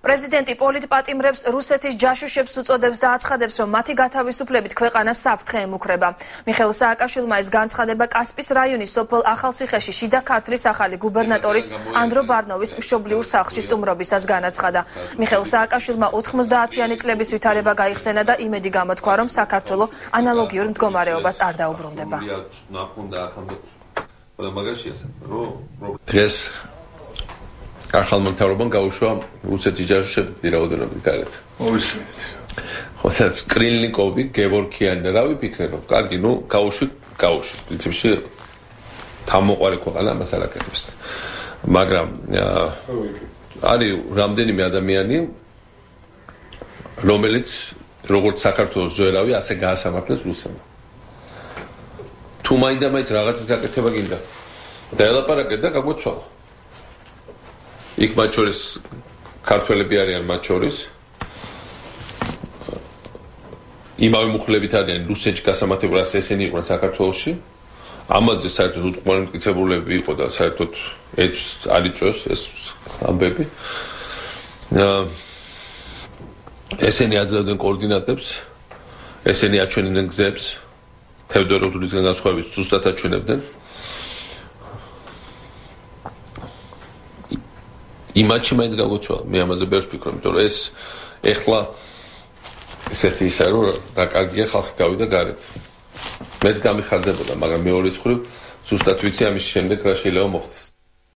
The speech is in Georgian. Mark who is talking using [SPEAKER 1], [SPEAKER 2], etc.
[SPEAKER 1] პრეზიდენტი პოლიტპატიმრებს რუსეთის ჯაშუშებს უწოდებს და აცხადებს, რომ მათი გათავისუფლებით ქვეყანა საფრთხე ემუქრება. მიხეილ სააკაშვილმა ეს განცხადება კასპის რაიონის სოფელ ახალციხეში შიდა ქართლის ახალი გუბერნატორის ანდრო ბარნოვის მშობლიურ სახლში სტუმრობისას განაცხადა. მიხეილ სააკაშვილმა 90-იანი წლების ვითარება გაიხსენა და იმედი გამოთქვა, რომ საქართველო ანალოგიურ მდგომარეობას არ დაუბრუნდება.
[SPEAKER 2] დღეს ახალმა მთავრობამ გაუშვა რუსეთის ჯაშუშები რაოდენობით გარეთ.
[SPEAKER 3] მოვისმენთ.
[SPEAKER 2] ხო, სადაც კრილნიკოვი, გევორქიანი და რა ვიფიქრე, რომ კარგი, გაუშვი. პრინციპში თავმოყარი ქვეყანა ამას არ აკეთებს. მაგრამ არის რამდენიმე ადამიანი, რომელიც როგორც საქართველოს ზვერავი, ასე გაასამართლებს რუსებმა. თუ მაინდა-მაინც რაღაცის გაკეთება გინდა, დაელაპარაკეთ და გაგვეცვალა. იქ მათ შორის ქართველები არიან მათ შორის. იმავე მუხლებით არიან რუსეთში გასამართლებლად, ესენი იყვნენ საქართველოში. ამაზე საერთოდ უტყუარი მტკიცებულებები იყო და საერთოდ ეჭვს არ იწვევს ეს ამბები. ესენი აძლევდნენ კოორდინატებს, ესენი აჩვენებდნენ გზებს, თევდოროდულისგან განსხვავებით ზუსტად აჩვენებდნენ. იმაში მაინც გაგვეცვალა, მე ამაზე ბევრს ვფიქრობ, იმიტომ რომ ეს ეხლა ესეთი ისაა, რომ რა კარგია ხალხი გავიდა გარეთ. მეც გამიხარდებოდა, მაგრამ მეორე მხრივ ზუსტად ვიცი ამის შემდეგ რა შეიძლება მოხდეს.